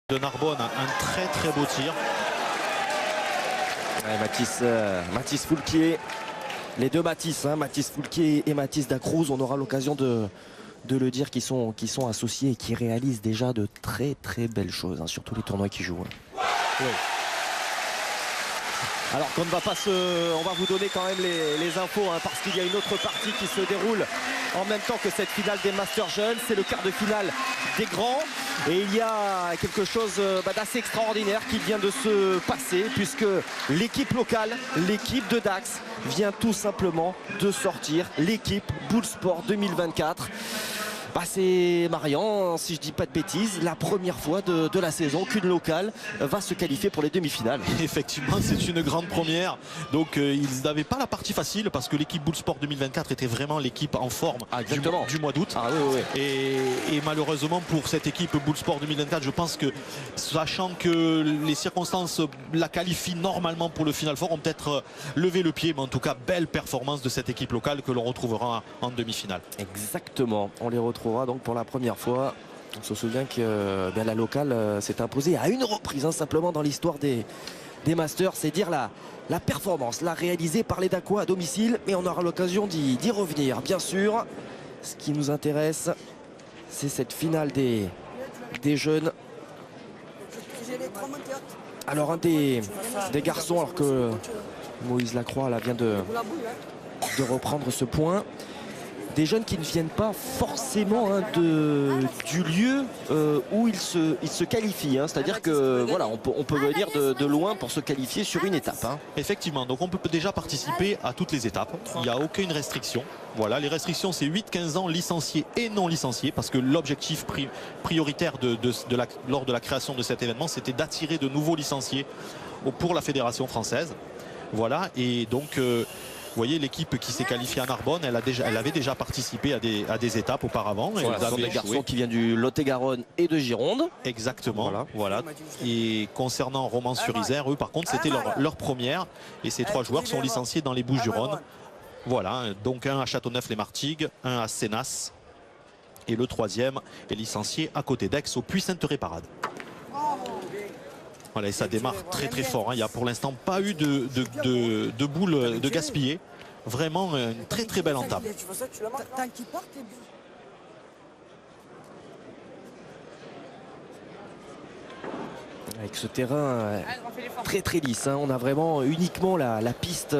de Narbonne, un très beau tir. Ouais, Mathis Foulquier, les deux Mathis, hein, Mathis Foulquier et Mathis Dacruz, on aura l'occasion de le dire, qui sont associés et qui réalisent déjà de très belles choses, hein, sur tous les tournois qu'ils jouent. Hein. Oui. Alors qu'on ne va pas on va vous donner quand même les infos, hein, parce qu'il y a une autre partie qui se déroule en même temps que cette finale des Masters Jeunes. C'est le quart de finale des grands. Et il y a quelque chose d'assez extraordinaire qui vient de se passer, puisque l'équipe locale, l'équipe de Dax, vient tout simplement de sortir l'équipe Bullsport 2024. C'est Marian, si je dis pas de bêtises, la première fois de la saison qu'une locale va se qualifier pour les demi-finales. Effectivement, c'est une grande première. Donc ils n'avaient pas la partie facile, parce que l'équipe Bullsport 2024 était vraiment l'équipe en forme du mois d'août. Ah, oui. Et malheureusement pour cette équipe Bullsport 2024, je pense que, sachant que les circonstances la qualifient normalement pour le Final Four, ont peut-être levé le pied. Mais en tout cas, belle performance de cette équipe locale que l'on retrouvera en demi-finale. Exactement, on les retrouvera donc pour la première fois. On se souvient que la locale s'est imposée à une reprise, hein, simplement dans l'histoire des Masters. C'est dire la performance réalisée par les Dacois à domicile, mais on aura l'occasion d'y revenir. Bien sûr, ce qui nous intéresse, c'est cette finale des jeunes. Alors un des garçons, alors que Moïse Lacroix vient de reprendre ce point. Des jeunes qui ne viennent pas forcément, hein, du lieu où ils se qualifient, hein. C'est-à-dire que voilà, on peut venir de loin pour se qualifier sur une étape, hein. Effectivement, donc on peut déjà participer à toutes les étapes. Il n'y a aucune restriction. Voilà, les restrictions, c'est 8-15 ans, licenciés et non licenciés, parce que l'objectif prioritaire lors de la création de cet événement, c'était d'attirer de nouveaux licenciés pour la Fédération française. Voilà, et donc vous voyez, l'équipe qui s'est qualifiée à Narbonne, elle avait déjà participé à des étapes auparavant. Ce sont des garçons qui viennent du Lot-et-Garonne et de Gironde. Exactement. Voilà. Et concernant Romans-sur-Isère, eux par contre c'était leur première. Et ces trois joueurs sont licenciés dans les Bouches-du-Rhône. Voilà, donc un à Châteauneuf-les-Martigues, un à Sénas. Et le troisième est licencié à côté d'Aix, au Puy-Sainte-Thérèse-Parade. Voilà, et ça démarre très fort, hein. Il n'y a pour l'instant pas eu de boules de gaspillé. Vraiment une très belle entame. Avec ce terrain très lisse, hein. On a vraiment uniquement la piste.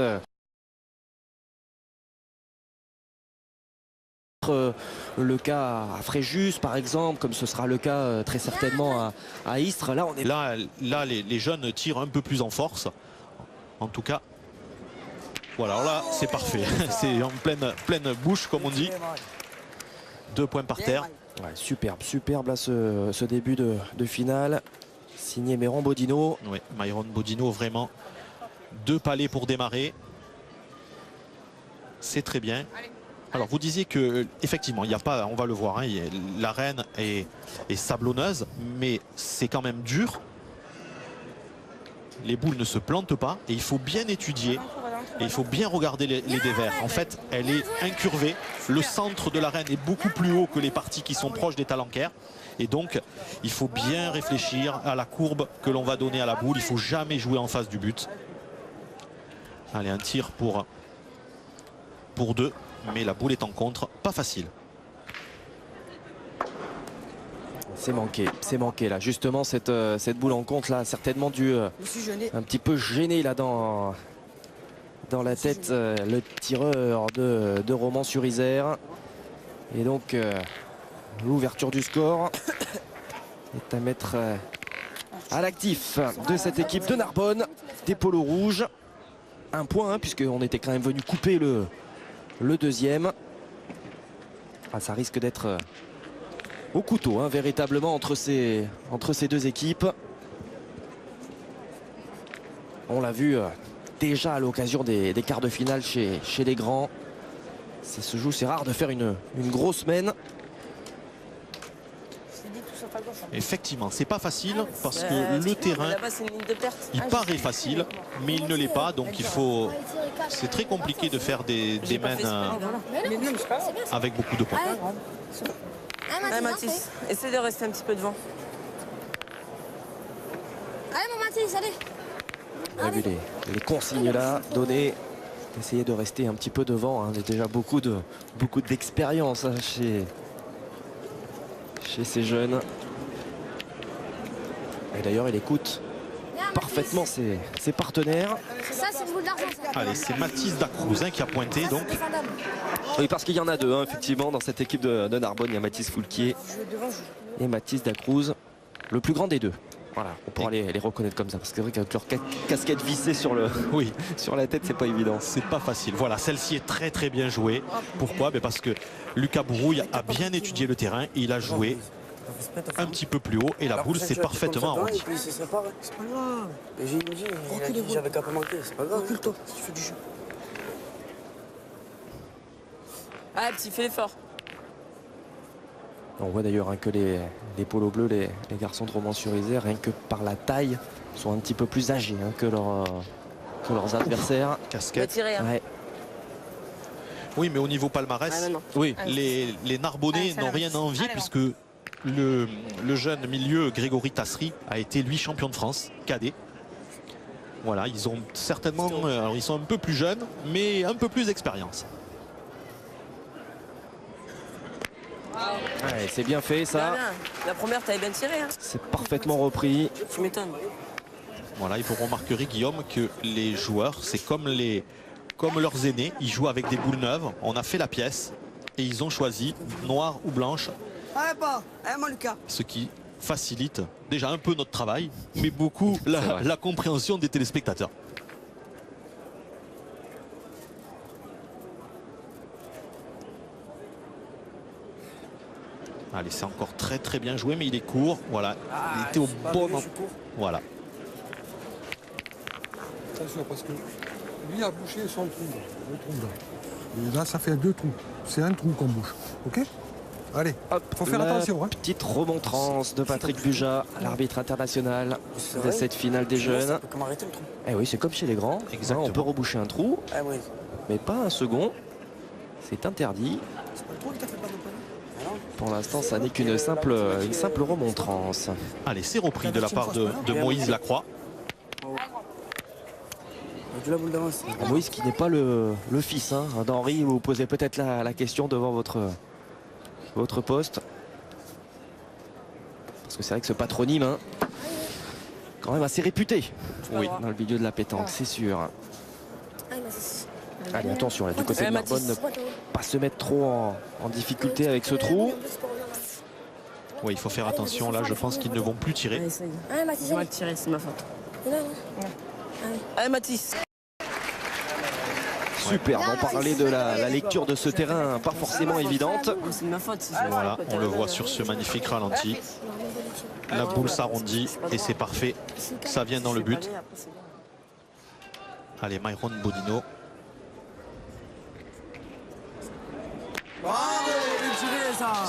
Le cas à Fréjus par exemple, comme ce sera le cas très certainement à Istres. Là, on est là les jeunes tirent un peu plus en force. En tout cas, voilà, alors là c'est parfait. C'est en pleine bouche comme on dit. 2 points par terre. Ouais, superbe là ce début de finale. Signé Myron Bodino. Oui, Myron Bodino, vraiment 2 palets pour démarrer. C'est très bien. Alors vous disiez que effectivement il n'y a pas, on va le voir, hein, l'arène est sablonneuse, mais c'est quand même dur. Les boules ne se plantent pas et il faut bien étudier et il faut bien regarder les dévers. En fait, elle est incurvée. Le centre de l'arène est beaucoup plus haut que les parties qui sont proches des talanquères. Et donc, il faut bien réfléchir à la courbe que l'on va donner à la boule. Il ne faut jamais jouer en face du but. Allez, un tir pour 2. Mais la boule est en contre, pas facile. C'est manqué là. Justement, cette boule en contre là, certainement dû un petit peu gêner là dans la tête le tireur de Romans-sur-Isère. Et donc l'ouverture du score est à mettre à l'actif de cette équipe de Narbonne, des polos rouges. Un point, hein, puisqu'on était quand même venu couper le deuxième. Ça risque d'être au couteau, hein, véritablement entre ces deux équipes. On l'a vu déjà à l'occasion des quarts de finale chez les grands. Ça se joue, c'est rare de faire une grosse semaine. Effectivement, c'est pas facile parce que le terrain, il paraît facile, mais il ne l'est pas. Donc c'est très compliqué de faire des mains avec beaucoup de points. Allez Mathis, essaie de rester un petit peu devant. Allez mon Mathis, allez. On a vu les consignes là données. Essayer de rester un petit peu devant. Hein. Il y a déjà beaucoup d'expérience hein, chez ces jeunes. Et d'ailleurs, il écoute parfaitement ses partenaires. Ça, c'est une boule d'argent. Allez, c'est Mathis Dacruz qui a pointé. Donc, oui, parce qu'il y en a deux, hein, effectivement, dans cette équipe de Narbonne. Il y a Mathis Foulquier et Mathis Dacruz, le plus grand des deux. Voilà, on pourra les reconnaître comme ça. Parce que c'est vrai qu'avec leur casquette vissée sur la tête, c'est pas évident. C'est pas facile. Voilà, celle-ci est très très bien jouée. Pourquoi? Parce que Lucas Bourouille a bien étudié le terrain et il a joué un petit peu plus haut et la boule s'est parfaitement arrondie. C'est pas grave. J'ai dit, j'avais qu'à pas manquer. C'est pas grave. Recule-toi, tu fais du jeu. Ah, petit, fais l'effort. On voit d'ailleurs hein, que les polos bleus, les garçons de Romans-sur-Isère, rien que par la taille, sont un petit peu plus âgés hein, que leurs adversaires. Casquette. Tirer, hein. Ouais. Oui, mais au niveau palmarès, Oui. les Narbonnais n'ont rien à envier puisque le jeune milieu Grégory Tassery a été lui champion de France, cadet. Voilà, ils ont certainement, alors ils sont un peu plus jeunes, mais un peu plus d'expérience. Ouais, c'est bien fait ça. La première, t'avais bien tiré. Hein. C'est parfaitement repris. Tu m'étonnes. Voilà, et vous remarquerez, Guillaume, que les joueurs, c'est comme leurs aînés, ils jouent avec des boules neuves. On a fait la pièce et ils ont choisi noire ou blanche. Mon Lucas. Ce qui facilite déjà un peu notre travail, mais beaucoup la compréhension des téléspectateurs. Allez, c'est encore très très bien joué, mais il est court. Voilà, il était au bon moment. Voilà. Attention, parce que lui a bouché son trou, le trou là. Et là, ça fait 2 trous. C'est un trou qu'on bouche. OK? Allez, faut faire attention. Hein. Petite remontrance de Patrick Buja, l'arbitre international de cette finale des jeunes. Comment arrêter le trou? Eh oui, c'est comme chez les grands. Exactement. On peut reboucher un trou, Oui. mais pas un second. C'est interdit. C'est pas le trou qui t'a fait pas de panneau? Pour l'instant, ça n'est qu'une simple remontrance. Allez, c'est repris de la part de Moïse Lacroix. De la boule d'avance. Moïse qui n'est pas le fils hein, d'Henri. Vous posez peut-être la question devant votre poste. Parce que c'est vrai que ce patronyme, hein, quand même assez réputé dans le milieu de la pétanque, c'est sûr. Allez, attention, là, du côté de Narbonne, ne pas se mettre trop en difficulté avec ce trou. Oui, il faut faire attention. Là, je pense qu'ils ne vont plus tirer. J'ai mal tiré, c'est ma faute. Allez, Mathis. Super, on parlait de la lecture de ce terrain pas forcément évidente. C'est de ma faute. Voilà, on le voit sur ce magnifique ralenti. La boule s'arrondit et c'est parfait. Ça vient dans le but. Allez, Myron Bodino.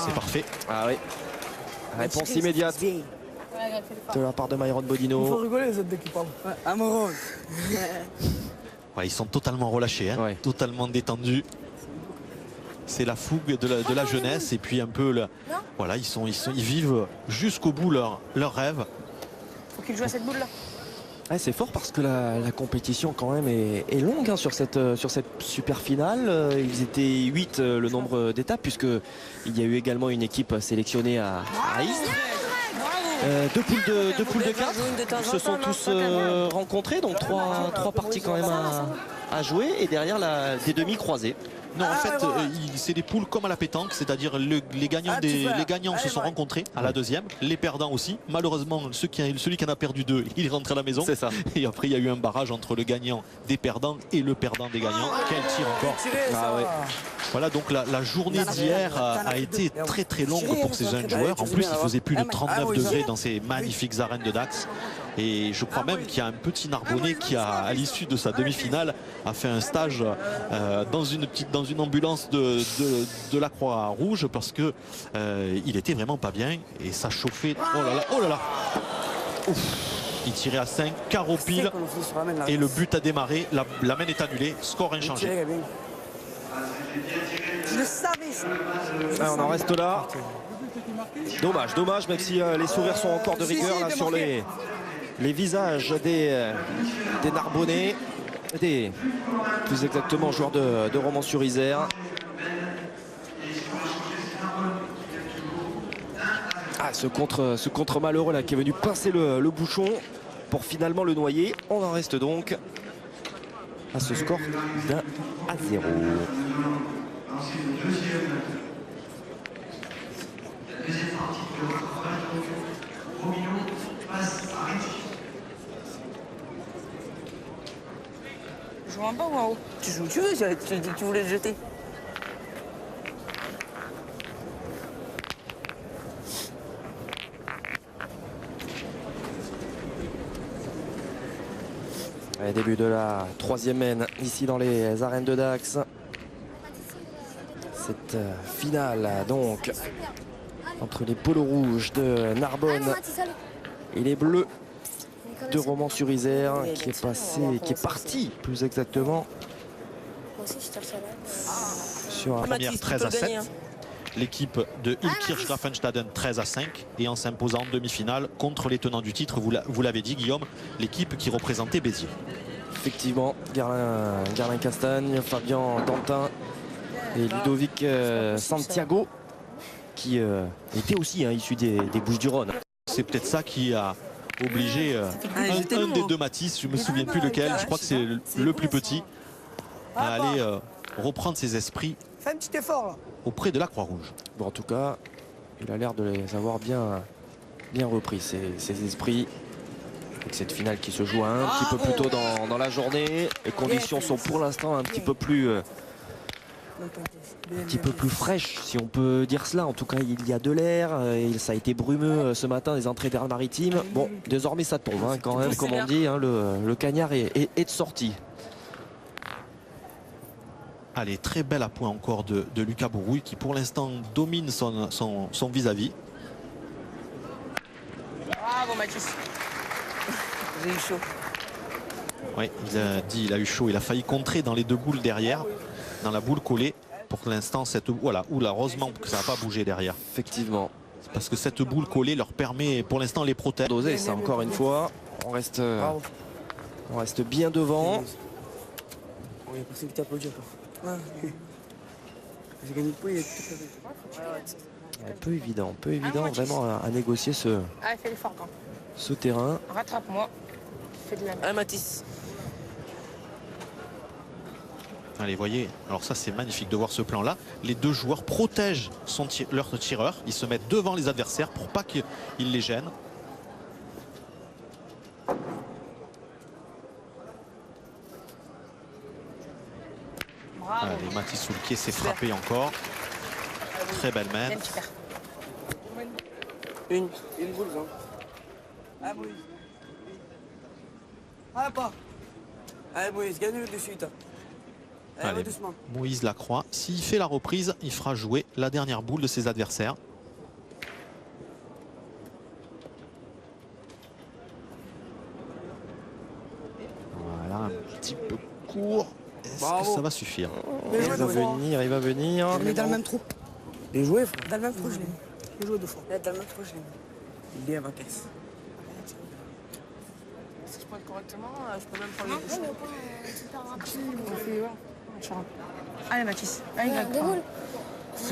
C'est parfait. Ah oui. Réponse immédiate de la part de Myron Bodino. Il faut rigoler les autres dès qu'ils parlent. Amoureux. Ouais, ils sont totalement relâchés, hein, totalement détendus. C'est la fougue de la jeunesse et puis un peu voilà, ils vivent jusqu'au bout leur rêve. Faut qu'il joue à cette boule là. Ouais, c'est fort parce que la compétition quand même est longue hein, sur cette super finale. Ils étaient 8 le nombre d'étapes puisqu'il y a eu également une équipe sélectionnée à Istres. Deux poules de 4 se sont tous rencontrés, donc trois parties quand même à jouer et derrière des demi-croisés. Non, en fait, c'est des poules comme à la pétanque, c'est-à-dire les gagnants se sont rencontrés à la deuxième, les perdants aussi. Malheureusement, celui qui en a perdu 2, il est rentré à la maison. C'est ça. Et après, il y a eu un barrage entre le gagnant des perdants et le perdant des gagnants. Quel tir encore. Voilà, donc la journée d'hier a été très très longue pour ces jeunes joueurs. En plus, il faisait plus de 39 degrés dans ces magnifiques arènes de Dax. Et je crois même qu'il y a un petit Narbonnais qui à l'issue de sa demi-finale a fait un stage dans une ambulance de la Croix-Rouge parce que il était vraiment pas bien et ça chauffait. Oh là là. Ouf. Il tirait à 5, carreau pile et le but a démarré. La main est annulée, score inchangé. Je le savais ça. On en reste là. Dommage, dommage, même si les sourires sont encore de rigueur là, sur les visages des Narbonnais, plus exactement joueurs de Romans-sur-Isère. Ah, ce contre malheureux là qui est venu pincer le bouchon pour finalement le noyer. On en reste donc à ce score d'1-0. Je joue en bas ou en haut? Tu joues où tu veux, tu dis que tu voulais le jeter. Et début de la 3e mène ici dans les arènes de Dax. Cette finale donc entre les polos rouges de Narbonne et les bleus de Romans-sur-Isère qui est parti plus exactement sur un Première 13-7. L'équipe de Ilkirch Grafenstaden 13-5 et en s'imposant en demi-finale contre les tenants du titre, vous l'avez dit Guillaume, l'équipe qui représentait Béziers. Effectivement, Garlin Castagne, Fabien Dantin et Ludovic Santiago qui était aussi issu des Bouches-du-Rhône. C'est peut-être ça qui a obligé un des deux Matisse, je ne me souviens plus lequel, je crois que c'est le plus petit, à aller reprendre ses esprits. Fais un petit effort là. Auprès de la Croix-Rouge. Bon, en tout cas, il a l'air de les avoir bien repris, ses esprits. Avec cette finale qui se joue un petit peu plus tôt dans la journée. Les conditions sont pour l'instant un petit peu plus fraîches, si on peut dire cela. En tout cas, il y a de l'air. Ça a été brumeux ce matin, les entrées d'Arles-Maritimes. Bon, désormais, ça tombe quand même, comme on dit. Le cagnard est de sortie. Allez, très belle à point encore de Lucas Bourrouille qui pour l'instant domine son vis-à-vis. Bravo Mathis. J'ai eu chaud. Oui, il a eu chaud. Il a failli contrer dans les deux boules derrière, dans la boule collée. Pour l'instant, voilà, heureusement que ça n'a pas bougé derrière. Effectivement. Parce que cette boule collée leur permet, pour l'instant, les protège. Doser, ça encore une fois. On reste bien devant. Il y a personne qui t'applaudit encore. J'ai gagné le point, il y a Peu évident vraiment à négocier Allez, fais l'effort quand. ce terrain. Rattrape-moi. Fais de la merde. Allez Mathis. Allez, voyez, alors ça c'est magnifique de voir ce plan-là. Les deux joueurs protègent leur tireur. Ils se mettent devant les adversaires pour pas qu'ils les gênent. Allez, Mathis Soulquier s'est frappé encore. Très belle main. une boule, Jean. Ah, Moïse. Ah, pas. Allez, Moïse, gagne-le de suite. Allez, doucement. Moïse Lacroix, s'il fait la reprise, il fera jouer la dernière boule de ses adversaires. Voilà, un petit peu court. Est-ce que ça va suffire? Il va venir. Je l'ai dans le même trou. Bien joué, frère. Dans le même trou, je l'ai mis. Bien joué deux fois. Dans le même trou, je l'ai mis. Bien, ma caisse. Si je pointe correctement, je peux même prendre le bouchon. Allez Mathis. Allez, Greg. Des boules. Tu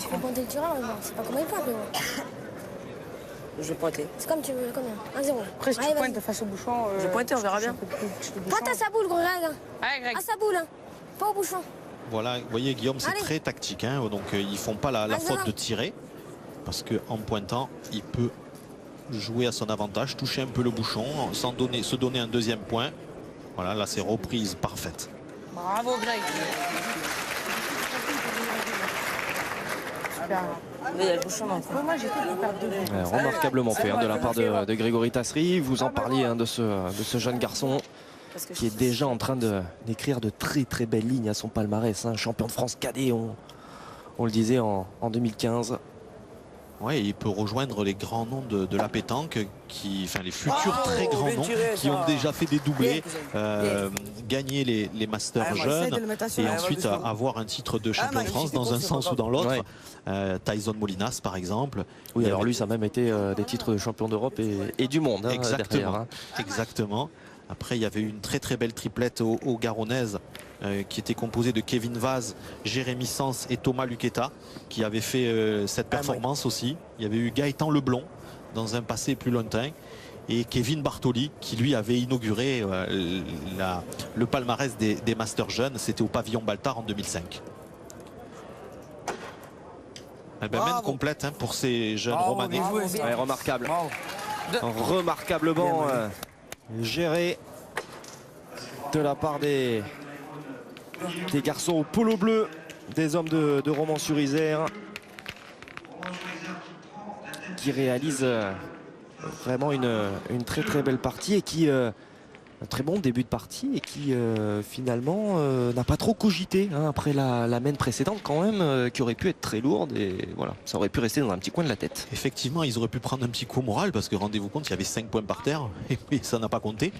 fais pointer le tireur, c'est pas comment il part. Je vais pointer. C'est comme tu veux, combien? 1-0. Après, si tu pointes face au bouchon. Je vais pointer, on verra bien. Pointe à sa boule, gros Greg. Allez, Greg. À sa boule, pas au bouchon. Voilà, vous voyez Guillaume, c'est très tactique. Donc ils font pas la faute de tirer. Parce qu'en pointant, il peut jouer à son avantage, toucher un peu le bouchon, se donner un deuxième point. Voilà, là c'est reprise parfaite. Bravo Greg. Super. Il y a le bouchon dans le fond. Moi j'ai fait une perte de vue. Remarquablement fait de la part de Grégory Tasserie. Vous en parliez de ce jeune garçon qui est déjà en train d'écrire de très très belles lignes à son palmarès. Champion de France cadet, on le disait en 2015. Ouais, il peut rejoindre les grands noms de la pétanque, enfin les futurs très grands noms qui ont déjà fait des doublés, gagné les Masters jeunes et ensuite avoir un titre de champion de France dans un sens ou dans l'autre. Ouais. Tyson Molinas par exemple. Oui, alors lui ça a même été des titres de champion d'Europe et du monde. Hein, exactement. Derrière, hein. Exactement. Après il y avait eu une très belle triplette au Garonnaise. Qui était composé de Kevin Vaz, Jérémy Sens et Thomas Luqueta, qui avaient fait cette performance aussi. Il y avait eu Gaëtan Leblond dans un passé plus lointain et Kevin Bartoli qui lui avait inauguré le palmarès des Masters jeunes. C'était au pavillon Baltard en 2005. Eh ben, main complète hein, pour ces jeunes romanais. Ouais, remarquable. Remarquablement géré de la part des garçons au polo bleu, des hommes de Romans-sur-Isère qui réalisent vraiment une très belle partie et qui un très bon début de partie et qui finalement n'a pas trop cogité hein, après la main précédente quand même qui aurait pu être très lourde et voilà, ça aurait pu rester dans un petit coin de la tête. Effectivement, ils auraient pu prendre un petit coup moral parce que rendez-vous compte, il y avait 5 points par terre et puis ça n'a pas compté.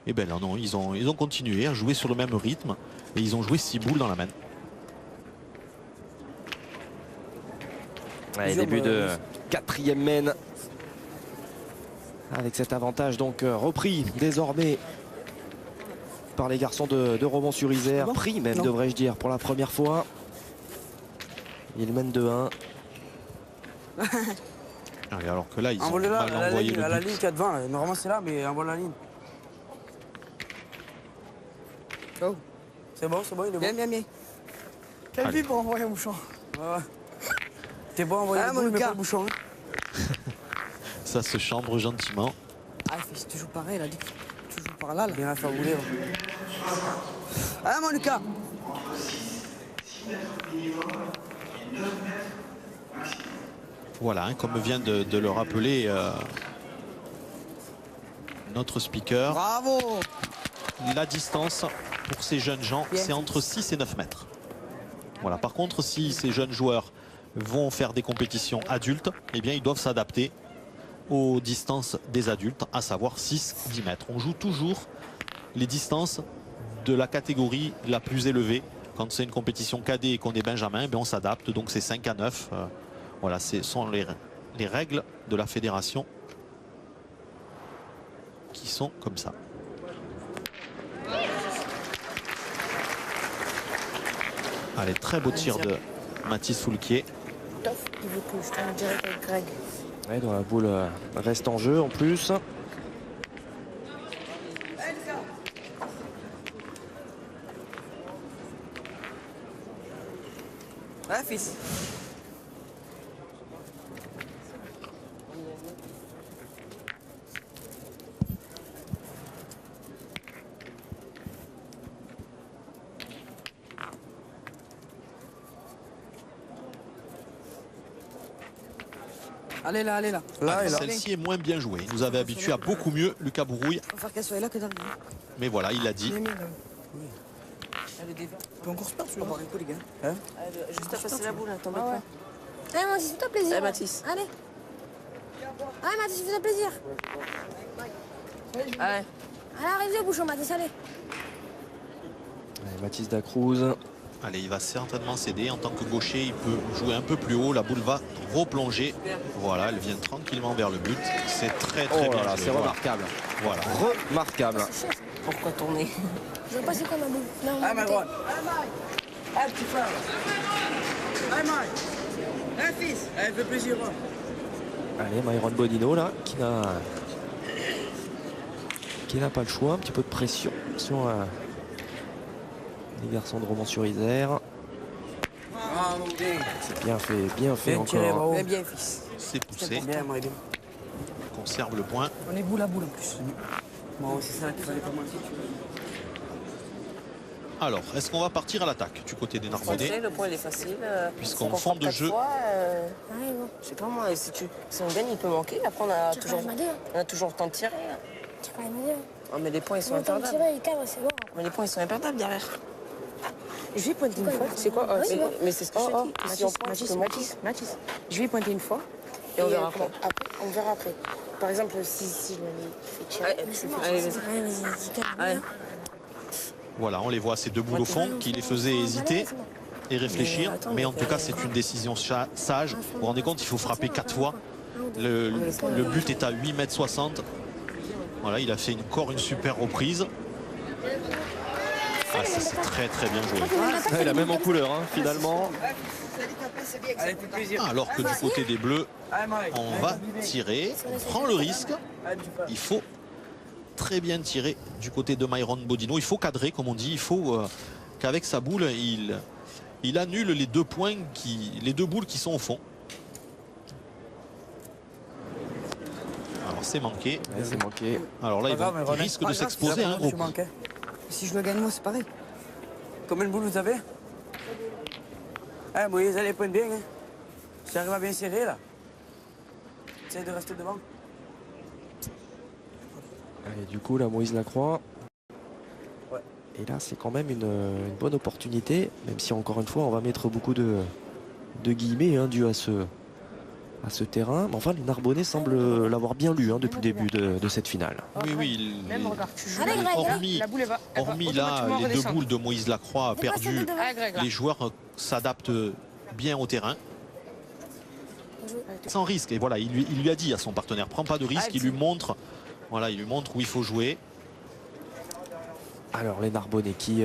Et bien là non, ils ont continué à jouer sur le même rythme et ils ont joué 6 boules dans la main. Ouais, début de 4e main avec cet avantage donc repris désormais par les garçons de Romans-sur-Isère, pris même devrais-je dire pour la première fois. Ils mènent 2-1. Alors que là ils ont mal envoyé le but. la ligne 4-20, normalement c'est là mais envoie la ligne. Oh. C'est bon, il est bon. Bien. Quelle vie pour envoyer un bouchon. Ouais. T'es bon à envoyer le boule, mais pas le bouchon. Hein. Ça se chambre gentiment. Ah, il fait toujours pareil, là. Toujours par là. Bien à faire bouler. Ah, mon Lucas. Voilà, hein, comme vient de le rappeler notre speaker. Bravo. La distance pour ces jeunes gens, c'est entre 6 et 9 mètres. Voilà. Par contre, si ces jeunes joueurs vont faire des compétitions adultes, eh bien, ils doivent s'adapter aux distances des adultes, à savoir 6-10 mètres. On joue toujours les distances de la catégorie la plus élevée. Quand c'est une compétition cadet et qu'on est benjamin, ben on s'adapte. Donc c'est 5 à 9. Voilà, ce sont les règles de la fédération qui sont comme ça. Allez, très beau tir de Mathis Foulquier. Il veut que je tourne direct avec Greg. Ouais, dans la boule reste en jeu en plus. Ouais, fils. Allez là. Celle-ci est moins bien jouée. Il nous avait habitué à beaucoup mieux, Lucas Bourouille. On va faire qu'elle soit là que d'arriver. Mais voilà, il a dit. On peut encore se perdre, tu vas voir un coup, les gars. Hein Juste à passer la boule, t'embête pas. Allez, Mathis, fais-toi plaisir. Allez, Mathis. Allez. Allez, Mathis, fais-toi plaisir. Allez. Allez, arrive au bouchon, Mathis, allez. Allez, Mathis Dacruz. Allez, il va certainement céder. En tant que gaucher, il peut jouer un peu plus haut. La boule va replonger. Voilà, elle vient tranquillement vers le but. C'est très bien joué. C'est remarquable. Voilà. Remarquable. Pourquoi tourner? Je veux passer comme ma boule. Non, Ah, ma droite. Ah, petit frère. Allez, Mike. Allez, fils. Allez, fais plaisir. Allez, Myron Bonino là, qui n'a pas le choix. Un petit peu de pression sur les garçons de Romans-sur-Isère. C'est bien fait encore. Bien, fils. C'est poussé. Bien, moi, bien. On conserve le point. On est boule à boule en plus. Bon, c'est ça qu'il fallait pas mentir. Alors, est-ce qu'on va partir à l'attaque du côté des Narbonnais? Le point il est facile. Puisqu'en fond de jeu. Allez, bon. Je sais pas moi, si on gagne, il peut manquer. Après, on a toujours le temps de tirer. Tu vas m'aider. Oh, mais les points, ils sont Le temps de imperdables. tirer, il cadre, c'est bon. Mais les points, ils sont imperdables derrière. Je vais pointer une fois. C'est quoi Oui, c'est bon. Mais c'est ce que je te dis. Si on pointe, Mathis, je peux manquer. je vais pointer une fois. Et on verra après. On verra après. Par exemple, si je me fais tirer. Allez. Voilà, on les voit, ces deux boules au fond qui les faisaient hésiter et réfléchir. Mais en tout cas, c'est une décision sage. Vous vous rendez compte, il faut frapper 4 fois. Le but est à 8,60 m. Voilà, il a fait encore une super reprise. Ah, ça c'est très très bien joué. Ouais, la même en couleur, hein, finalement. Alors que du côté des Bleus, on va tirer, on prend le risque. Il faut très bien tirer du côté de Myron Bodino. Il faut cadrer, comme on dit. Il faut qu'avec sa boule, il annule les 2 points, les 2 boules qui sont au fond. Alors c'est manqué. Ouais, c'est manqué. Alors là, il risque de s'exposer à un gros coup. Si je le gagne, moi, c'est pareil. Combien de boules vous avez? Moïse, allez, pointe bien. Hein. J'arrive à bien serrer, là. Essaye de rester devant. Allez, du coup, là, Moïse Lacroix. Ouais. Et là, c'est quand même une bonne opportunité, même si, encore une fois, on va mettre beaucoup de guillemets hein, dû à ce terrain. Mais enfin, les Narbonnais semblent l'avoir bien lu hein, depuis le début de cette finale. Oui, Même regarde, tu joues. hormis là, les 2 boules de Moïse Lacroix perdues, les joueurs s'adaptent bien au terrain. Sans risque. Et voilà, il lui a dit à son partenaire, prends pas de risque, il lui montre, voilà, il lui montre où il faut jouer. Alors les Narbonnais qui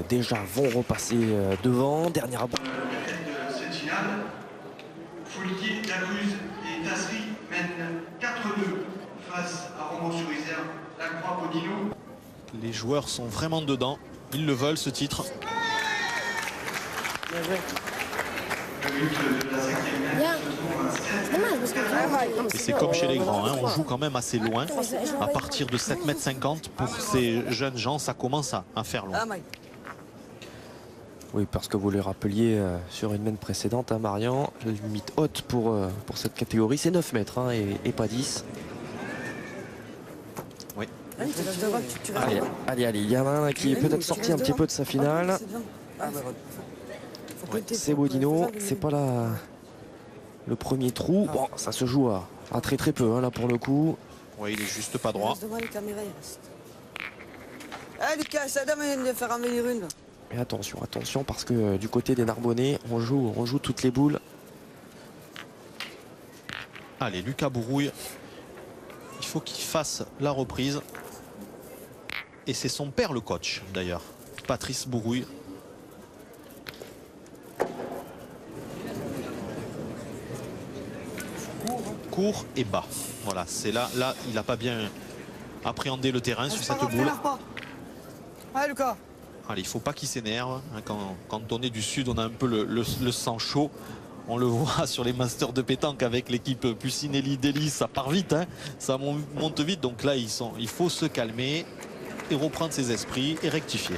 déjà vont repasser devant. Dernière abord. Cette finale, Foulquier, Dacruz et Tasserie mènent 4-2 face à Romans-sur-Isère, Lacroix, Bodino. Les joueurs sont vraiment dedans, ils le veulent ce titre. Et c'est comme chez les grands, hein, on joue quand même assez loin. À partir de 7,50 m pour ces jeunes gens, ça commence à faire loin. Oui, parce que vous le rappeliez sur une mène précédente à Marian, la limite haute pour cette catégorie, c'est 9 mètres hein, et pas 10. Oui. Allez, il y en a un qui est peut-être sorti un petit peu de sa finale. Ouais, c'est Bodino, c'est pas le premier trou. Bon, ça se joue à très très peu hein, là pour le coup. Oui, il est juste pas droit. Lucas, ça donne de faire en venir une. Mais attention parce que du côté des Narbonnais, on joue toutes les boules. Allez, Lucas Bourouille, il faut qu'il fasse la reprise. Et c'est son père le coach d'ailleurs, Patrice Bourouille. Court et bas. Voilà, c'est là, il n'a pas bien appréhendé le terrain sur cette boule. Allez, Lucas. Allez, il ne faut pas qu'il s'énerve. Quand on est du sud, on a un peu le sang chaud. On le voit sur les masters de pétanque avec l'équipe Puccinelli, Delis, ça part vite, hein, ça monte vite. Donc là, il faut se calmer et reprendre ses esprits et rectifier.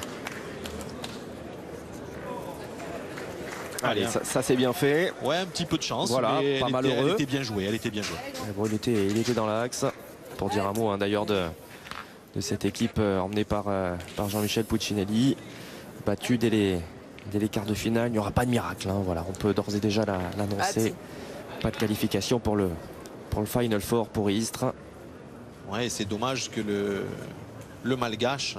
Allez, ça c'est bien fait. Ouais, un petit peu de chance. Voilà, mais pas malheureux. Elle était bien jouée, elle était bien jouée. Bon, il était dans l'axe. Pour dire un mot hein, d'ailleurs de cette équipe emmenée par Jean-Michel Puccinelli, battu dès les quarts de finale. Il n'y aura pas de miracle. Hein, voilà, on peut d'ores et déjà l'annoncer. Pas de qualification pour le Final Four pour Istres. Ouais, c'est dommage que le Malgache,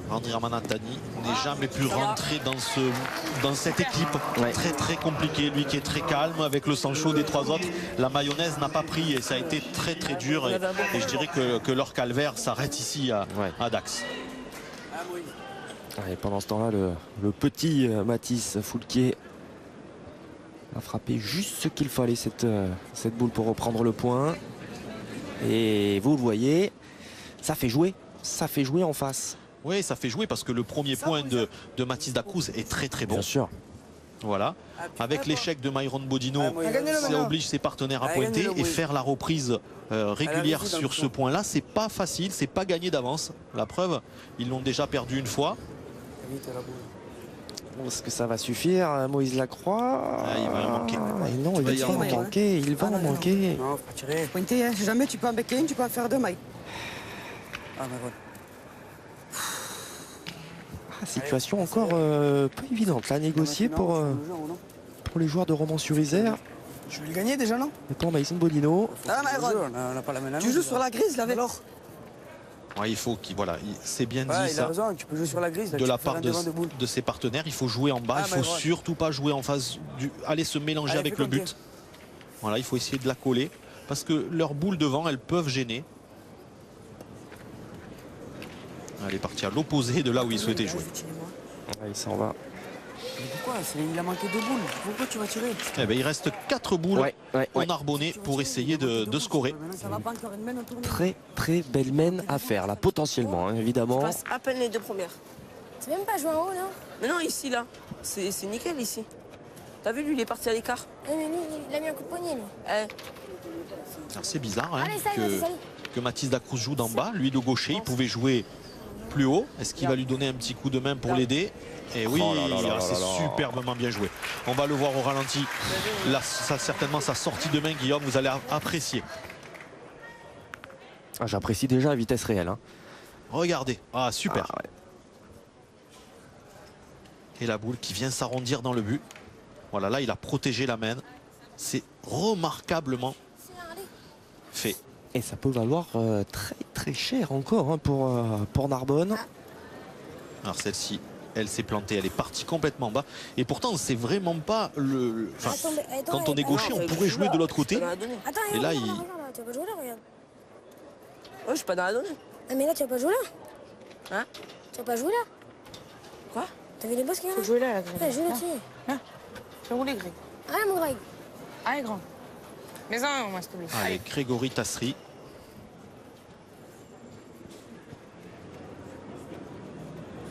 André Ramanatani, n'ait jamais pu rentrer dans cette équipe. Ouais. Très très compliqué, lui qui est très calme avec le sang chaud des 3 autres. La mayonnaise n'a pas pris et ça a été très très dur. Et je dirais que leur calvaire s'arrête ici à Dax. Et pendant ce temps-là, le petit Mathis Foulquier a frappé juste ce qu'il fallait, cette boule pour reprendre le point. Et vous le voyez, ça fait jouer en face. Oui, ça fait jouer parce que le premier point de Mathis Dacruz est très très bon. Bien sûr. Voilà. Avec l'échec de Myron Bodino, ça oblige ses partenaires à pointer et faire la reprise régulière sur ce point-là. C'est pas facile, c'est pas gagné d'avance. La preuve, ils l'ont déjà perdu une fois. Est-ce que ça va suffire, Moïse Lacroix? Il va en manquer. Non, il va en manquer. Il va en manquer. Non, faut pas tirer. Pointer, hein. Si jamais tu peux en becquer une, tu peux en faire 2 mailles. Situation encore peu évidente là, négociée pour les joueurs de Romans-sur-Isère. Je vais le gagner déjà, non? Attends, Mason Bodino. Ah, On n'a pas la main à tu joues sur la grise, là, alors? Ouais, il faut qu'il, voilà, c'est bien dit Ouais, il a ça. raison, tu peux jouer sur la grise. Là, De tu la peux faire part un devant de boule. de ses partenaires, il faut jouer en bas, il faut surtout pas jouer en face du... Aller se mélanger Allez, avec fais le but. compter. Voilà, il faut essayer de la coller parce que leurs boules devant, elles peuvent gêner. Elle est partie à l'opposé de là où il souhaitait jouer. Ouais, il s'en va. Mais pourquoi? Il a manqué 2 boules. Pourquoi tu vas tirer? Eh ben, il reste 4 boules Ouais. au Narbonnais pour essayer de scorer. Ça va pas encore une main en tournée. Très belle mène à faire là, potentiellement, hein, évidemment. Je passe à peine les 2 premières. C'est même pas joué en haut, là. Mais non, ici, là. C'est nickel, ici. T'as vu, lui, il est parti à l'écart. Eh, mais lui, il a mis un coup de poignet, lui. Eh, Alors, c'est bizarre hein, Allez, ça y est, vas-y, ça y est. que Mathis Dacruz joue d'en bas. Lui de gaucher, il pouvait jouer plus haut. Est-ce qu'il va lui donner un petit coup de main pour l'aider? Et oui, Oh là là là c'est là là. superbement bien joué. On va le voir au ralenti. Là, ça, certainement sa sortie de main, Guillaume, vous allez apprécier. Ah, j'apprécie déjà la vitesse réelle. Hein. Regardez, ah super. Ah, ouais. Et la boule qui vient s'arrondir dans le but. Voilà, là il a protégé la main. C'est remarquablement fait. Et ça peut valoir très cher encore hein, pour Narbonne. Alors celle-ci, elle s'est plantée, elle est partie complètement bas. Et pourtant, c'est vraiment pas le... Enfin, quand on est gaucher, on pourrait jouer de l'autre côté. Attends, Et là, regarde, il... regarde, tu vas pas jouer là, regarde. ouais, je suis pas dans la donnée. Ah, mais là, tu vas pas jouer là. Hein? Tu vas pas jouer là. Quoi? T'as vu les bosses qu'il y a Faut là? jouer là, la Ouais, joue là-dessus. Fais rouler, Greg. Ah, mon Greg. Allez, grand. Mais un, moi, s'il te plaît. Allez, Grégory Tassri.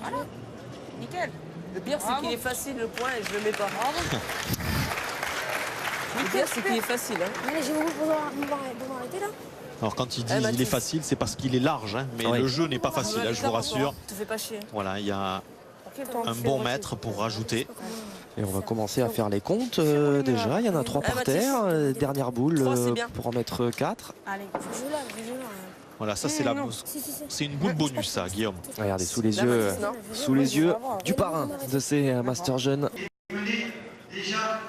Voilà. Nickel. Le pire, c'est qu'il est facile, le point, et je le mets pas. Le Nickel, pire, c'est qu'il est facile. Hein. Allez, j'ai voulu pour arrêter là. Alors quand il dit Eh, il est Mathis. facile, c'est parce qu'il est large. Hein, mais Ouais. le jeu n'est pas facile, hein, je vous rassure. Te fais pas chier. Voilà, il y a un bon mètre pour rajouter. Et on va commencer à faire les comptes déjà. Il y en a 3 par Mathis. terre. Dernière boule 3, c'est bien. pour en mettre 4. Allez. Je joue là, je joue là. Voilà, ça c'est la... Si. C'est une boule bonus ça, Guillaume. Regardez, sous les Là, yeux, Mathis, non sous les yeux du parrain de ces Master Jeunes. Menez déjà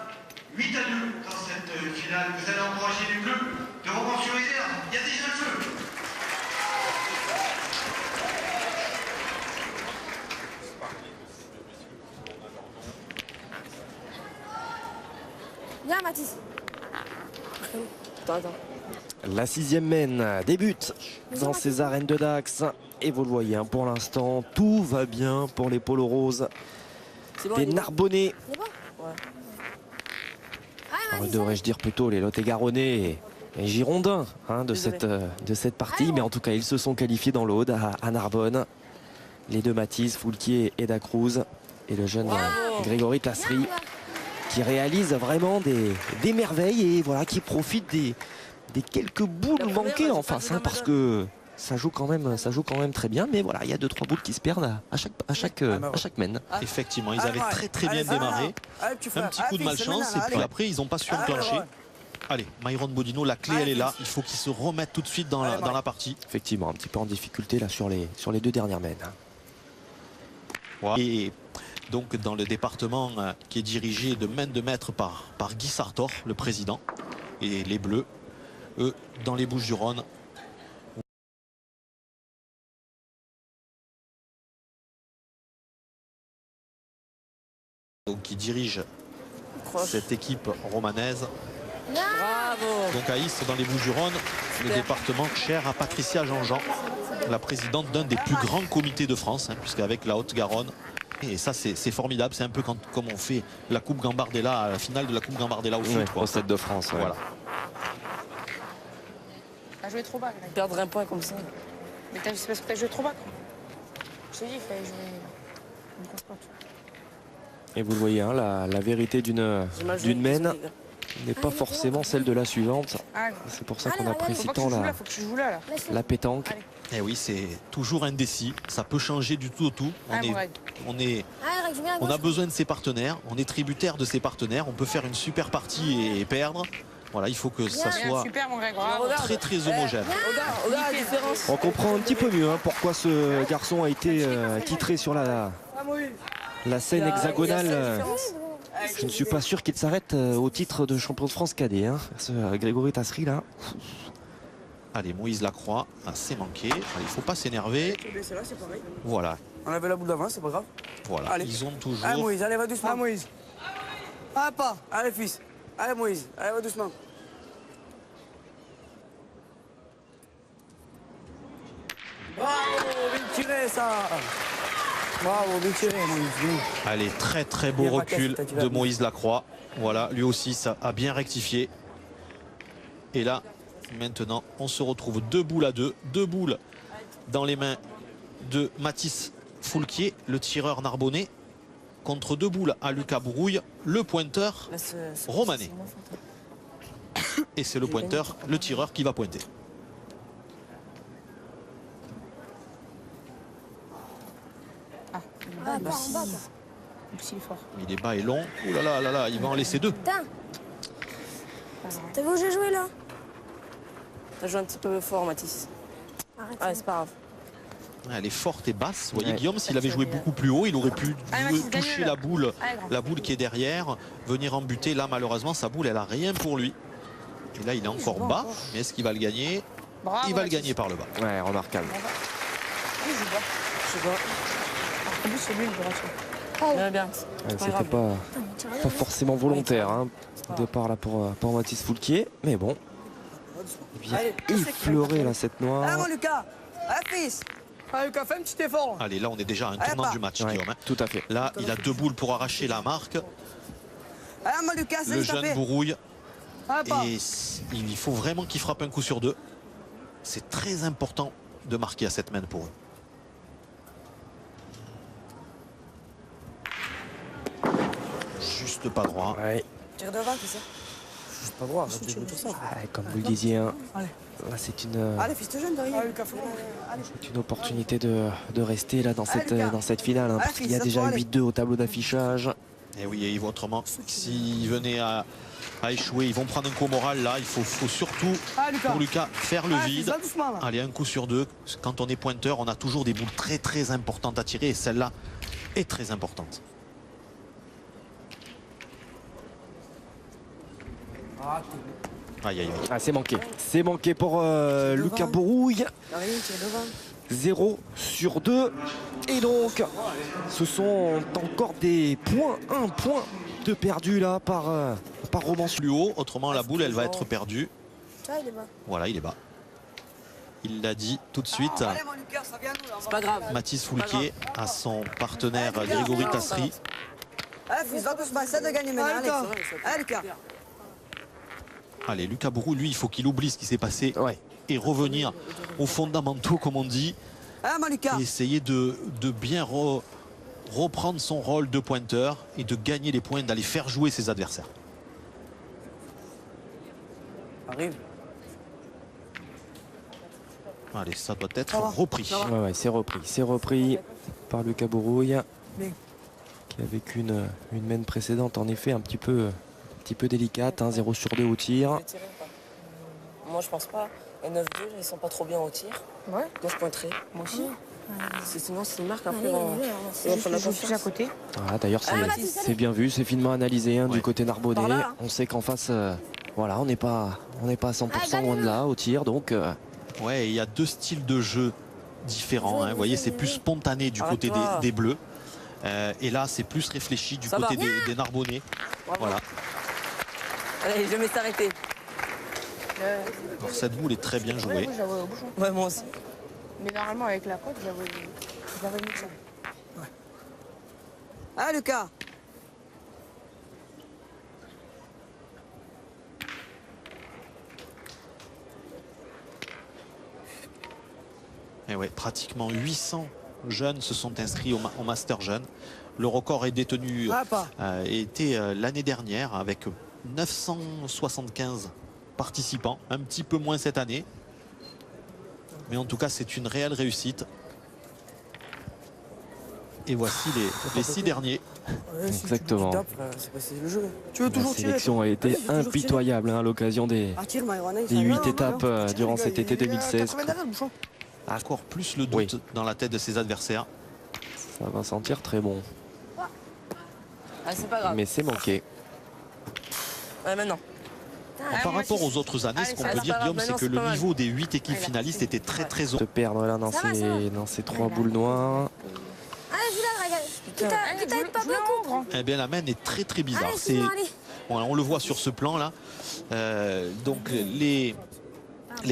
8-2 dans cette finale. Vous allez encourager les Bleus de Romans-sur-Isère. Il y a déjà le feu. Viens, Mathis. Attends. La 6e mène débute dans ces arènes de Dax. Et vous le voyez, hein, pour l'instant, tout va bien pour les polos roses C'est bon, des il est bon. Narbonnais. C'est bon? Ouais. Allez, Mathis. Devrais-je dire plutôt les Lot-et-Garonnais et Girondins hein, de Désolé. cette partie. Mais en tout cas, ils se sont qualifiés dans l'Aude à Narbonne. Les deux Mathis, Foulquier et Dacruz. Et le jeune Grégory Tassri qui réalise vraiment des merveilles et voilà, qui profite des quelques boules La première, manquées j'ai en pas face vu hein, la parce madone. que ça joue quand même très bien. Mais voilà, il y a 2-3 boules qui se perdent à chaque mène. Effectivement, ils avaient très bien démarré. Un petit coup de malchance et puis après, ils n'ont pas su enclencher. Allez, Myron Bodino, la clé elle est là. Il faut qu'il se remette tout de suite dans la partie. Effectivement, un petit peu en difficulté là sur les 2 dernières mènes. Et donc dans le département qui est dirigé de main de maître par Guy Sartor, le président. Et les Bleus, eux, dans les Bouches-du-Rhône. Donc qui dirige cette équipe romanaise. Bravo. Donc à Is, dans les Bouches-du-Rhône, le département cher à Patricia Jean-Jean, la présidente d'un des plus grands comités de France, hein, puisqu'avec la Haute-Garonne. Et ça, c'est formidable. C'est un peu comme on fait la Coupe Gambardella, la finale de la Coupe Gambardella au foot. Quoi. Au Stade de France. Ouais. Voilà. T'as joué trop bas, Greg. Perdre un point comme ça. Mais c'est parce que t'as joué trop bas, quoi. Je t'ai dit, il fallait jouer. Une grosse pointe. Et vous le voyez, hein, la vérité d'une mène n'est pas forcément celle de la suivante. Ah, C'est pour ça Allez, qu'on regarde, apprécie faut pas que tant tu joues là, faut que tu joues là. la pétanque. Allez. Et oui, c'est toujours indécis. Ça peut changer du tout au tout. Ah, mon Greg. Allez, Greg, je viens à On a gauche. besoin de ses partenaires. On est tributaire de ses partenaires. On peut faire une super partie et perdre. Voilà, il faut que ça Bien, soit super, mon Greg. Bravo. Regarde. très homogène. Regarde la différence. On comprend un petit peu mieux hein, pourquoi ce garçon a été titré sur la scène hexagonale Je ne suis pas sûr qu'il s'arrête au titre de champion de France cadet. Hein. Ce Grégory Tassri là. Allez, Moïse Lacroix, c'est manqué. Allez, il ne faut pas s'énerver. Voilà. On avait la boule d'avant, c'est pas grave. Voilà, Allez. ils ont toujours... Allez Moïse, allez, va doucement. Ah, Moïse. Ah, pas. Allez fils. Allez Moïse, allez, va doucement. Bravo, bien tiré ça. Bravo, bien tiré Moïse. Bien. Allez, très très beau Bien, recul Raquel, de Moïse Lacroix. Voilà, lui aussi, ça a bien rectifié. Et là, maintenant, on se retrouve 2 boules à 2. 2 boules dans les mains de Mathis Foulquier, le tireur narbonnais, contre 2 boules à Lucas Bourouille, le pointeur romanais. Et c'est le pointeur, le tireur qui va pointer. Ah, pas en bas, quoi. Il est bas et long. Ouh là là là là, il va en laisser 2. Putain. T'as vu où j'ai joué, là? T'as joué un petit peu fort, Mathis. Arrête. Ouais, c'est pas grave. Elle est forte et basse. Vous voyez, Ouais. Guillaume, s'il avait joué beaucoup plus haut, il aurait pu toucher la boule Allez, qui est derrière, venir en buter. Là, malheureusement, sa boule, elle a rien pour lui. Et là, il est encore bas. Mais est-ce qu'il va le gagner? Il va le gagner par le bas. Ouais, remarquable. Je sais pas. En plus, c'est lui le droit. Bien, bien. C'était pas forcément volontaire hein, au départ là pour Mathis Foulquier. Mais bon. Bien Allez, effleuré là cette Allez noire. mon Lucas. Allez fils. Allez, Lucas, fais un petit effort. Allez, là, on est déjà à un tournant du match, Ouais, Guillaume. tout à fait. Là, il a 2 boules pour arracher la marque. Allez mon Lucas, Le c'est jeune tapé. Bourouille. Ah, pas. Et il faut vraiment qu'il frappe un coup sur 2. C'est très important de marquer à cette main pour eux. Juste pas droit. Ouais. Tire devant, qui c'est? C'est pas droit, arrête de jouer tout ça. Ouais, comme vous le disiez, hein, là c'est Allez fils, te jeune de rien. une opportunité de rester là dans cette finale. Hein, Allez, parce qu'il y a fils, déjà allez. 8-2 au tableau d'affichage. Et oui, et autrement, s'ils venaient à échouer, ils vont prendre un coup moral. Là, il faut surtout, Ah, Lucas. pour Lucas, faire le Ah, fils, vide. va doucement, là. Allez, un coup sur 2. Quand on est pointeur, on a toujours des boules très très importantes à tirer. Et celle-là est très importante. Aïe, aïe, aïe. Ah, c'est manqué. C'est manqué pour Lucas Bourouille. Allez, tire devant. 0 sur 2. Et donc, ce sont encore des points. 1 point de perdu là par Roman. Plus haut, autrement la boule, elle va être perdue. Tu vois, il est bas. Voilà, il est bas. Il l'a dit tout de suite. Allez mon Lucas, ça vient nous là. C'est pas grave. Mathis Foulquier à son partenaire Grégory Tassri. Allez fils, va doucement, essaie de gagner maintenant. Allez, Allez, allez Lucas. Allez, Lucas Bourou, lui, il faut qu'il oublie ce qui s'est passé Ouais. et revenir aux fondamentaux, comme on dit, Allez mon Lucas. et essayer de bien reprendre son rôle de pointeur et de gagner les points, d'aller faire jouer ses adversaires. Arrive. Allez, ça doit être repris. Ouais, ouais, c'est repris. C'est repris par Lucas Bourouille. Bien. Qui a vécu une main précédente, en effet, un petit peu délicate. Hein, 0 sur 2 au tir. Moi, je pense pas. Et 9-2, ils sont pas trop bien au tir. Ouais. Donc, je pointerai. Moi aussi. Sinon, s'ils marquent, après, Allez, on allez, ils vont prendre la confiance. à côté. Ah, d'ailleurs, Mathis, c'est bien vu, c'est finement analysé hein, Ouais. du côté narbonnais. Par là, hein. On sait qu'en face, voilà, on n'est pas à 100% loin de là au tir. Donc, Ouais, il y a 2 styles de jeu différents. Hein. Vous voyez, c'est plus spontané du côté des Bleus. Et là, c'est plus réfléchi du Ça côté va. des Narbonnais. Bravo. Voilà. Allez, je vais s'arrêter. Alors, cette boule est très bien jouée. J'avais au bouchon. Ouais, moi aussi. Mais normalement, avec la pote, j'avais mis ça. Allez Lucas. Et ouais, pratiquement 800 jeunes se sont inscrits au Master Jeune. Le record est détenu, Ah, pas. était l'année dernière avec 975 participants, un petit peu moins cette année. Mais en tout cas, c'est une réelle réussite. Et voici les 6 derniers. Ouais, si tu- Exactement. tu tapes, c'est le jeu. Tu veux la toujours tirer. sélection a été Vas-y, faut toujours tirer. impitoyable hein, à l'occasion des Ah, tire, Maïwana, il 8 s'en va, étapes voilà. durant Tire, cet le été gars, il est à 2016. 80 derrière le bouchon. Encore plus le doute dans la tête de ses adversaires. Ça va sentir très bon. Ah, c'est pas grave. mais c'est manqué. Ouais, maintenant. Par rapport aux autres années, ce qu'on peut dire, Guillaume, c'est que le niveau des 8 équipes finalistes était très haut. Se perdre là dans ces 3 boules noires. Allez, Jules, regarde. Putain, pas beaucoup. Eh bien, la main est très bizarre. Allez, sinon, allez. Voilà, on le voit sur ce plan-là. Donc, les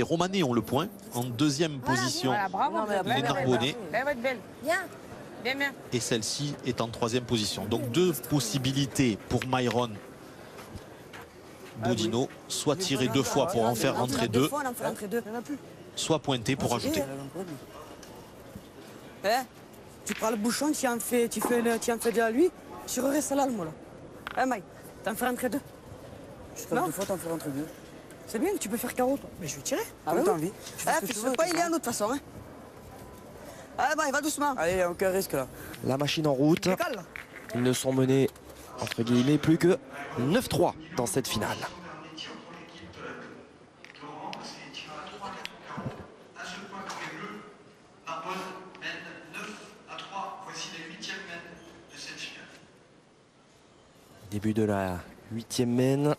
Romanais ont le point. En deuxième position, les Narbonnais. Bien. Et celle-ci est en troisième position. Donc, 2 possibilités pour Myron Bodino, soit tirer 2 fois pour en faire rentrer 2, soit pointer pour ajouter. Eh, tu prends le bouchon, tu en fais de à lui, tu restes là, le mot là. Eh, Mike, t'en fais rentrer 2. Je ferai 2 fois, t'en fais rentrer 2. C'est bien, tu peux faire carreau, toi. Mais je vais tirer. Comme t'as envie. Eh, fais pas, il est à nous de toute façon. Hein. Allez, Mike, va doucement. Allez, aucun risque là. La machine en route. Ils ne sont menés, entre guillemets, plus que 9-3 dans cette finale. Début de la 8e main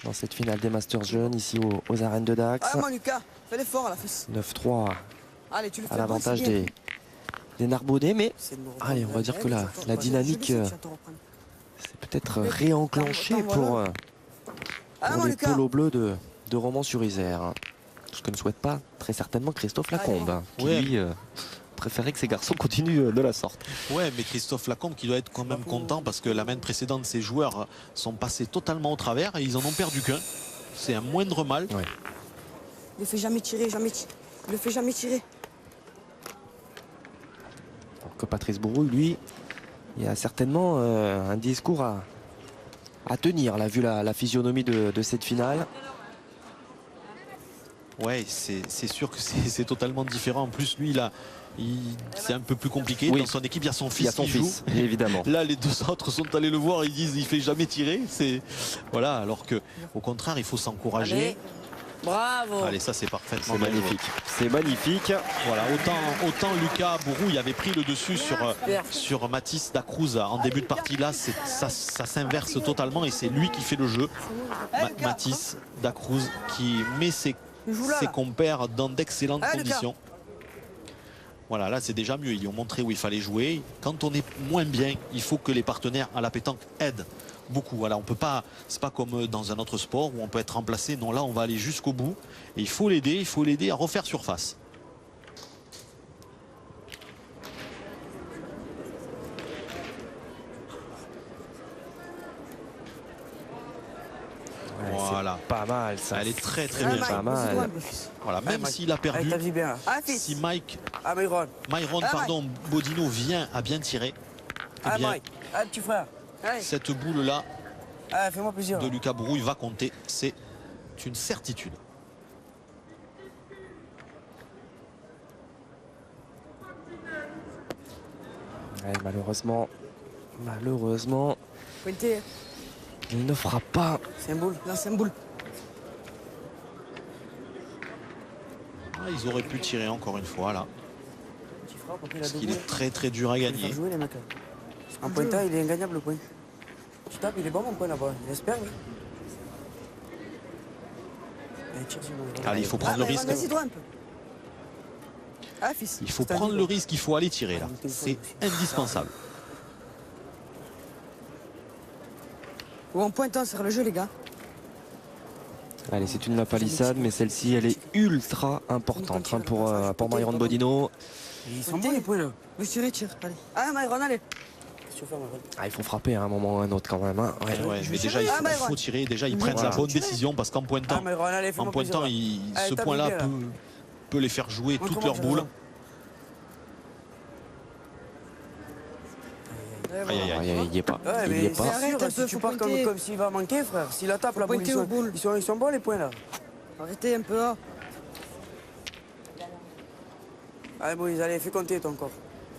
dans cette finale des Masters Jeunes ici aux arènes de Dax. Allez, moi, Lucas, fais l'effort à la fesse. 9-3 Allez, tu le fais à l'avantage des Narbonnais, mais allez, on va dire que la dynamique c'est peut-être réenclenchée pour les pelots bleus de Romans-sur-Isère. Ce que ne souhaite pas très certainement Christophe Lacombe, qui lui préférait que ces garçons continuent de la sorte. Ouais, mais Christophe Lacombe qui doit être quand même content parce que la main précédente, ses joueurs sont passés totalement au travers et ils en ont perdu qu'un. C'est un moindre mal. Ouais. Il le fait jamais tirer, Il le fait jamais tirer. Alors que Patrice Bourrouille, lui, il y a certainement un discours à tenir, là, vu la physionomie de cette finale. Ouais, c'est sûr que c'est totalement différent. En plus, lui, c'est un peu plus compliqué. Oui. Dans son équipe, il y a son fils qui joue. Évidemment. Là, les 2 autres sont allés le voir. Ils disent il fait jamais tirer. Voilà. Alors que, au contraire, il faut s'encourager. Bravo. Allez, ça c'est parfaitement C'est magnifique. C'est magnifique. Voilà, autant Lucas Bourrouille avait pris le dessus sur Mathis Dacruz en début de partie. Là, ça s'inverse totalement et c'est lui qui fait le jeu. Mathis Dacruz qui met ses compères dans d'excellentes conditions. Voilà, là c'est déjà mieux. Ils lui ont montré où il fallait jouer. Quand on est moins bien, il faut que les partenaires à la pétanque aident beaucoup. Voilà, on peut pas, c'est pas comme dans un autre sport où on peut être remplacé. Non, là on va aller jusqu'au bout et il faut l'aider à refaire surface. Voilà, pas mal ça. Elle est très bien. Pas mal. Voilà, même s'il a perdu, Bien, si Myron Bodino a bien tiré, eh bien, petit frère. cette boule là Fais-moi plaisir. de Lucas Bourrouille va compter, c'est une certitude. Ouais, malheureusement, Pointé. il ne fera pas. C'est un boule. Là, c'est un boule. Ils auraient pu tirer encore une fois là. Parce qu'il est très dur à gagner. En pointant, il est ingagnable le point. Tu tapes, il est bon mon point là-bas. J'espère, oui. Allez, il faut prendre le risque. Vas-y, droit un peu. Ah, fils. Il faut prendre le risque, il faut aller tirer là. C'est indispensable. Ou en pointant sur le jeu, les gars. Allez, c'est une palissade, mais celle-ci, elle est ultra importante pour Myron Bodino. Ils sont bons les points là. Monsieur les tire, allez. Ah, Myron, allez. Ah, il faut frapper à un moment ou à un autre quand même. Hein. Ouais, mais déjà, il faut tirer. Déjà, ils prennent la bonne décision parce qu'en pointant, ce point-là peut les faire jouer toutes leurs boules. Il n'y est pas. Ouais, Il n'y est pas. Si tu pars comme s'il va manquer, frère, s'il la tape la boule, ils sont bons les points là. Arrêtez un peu là. Allez, Moïse, allez, fais compter ton corps.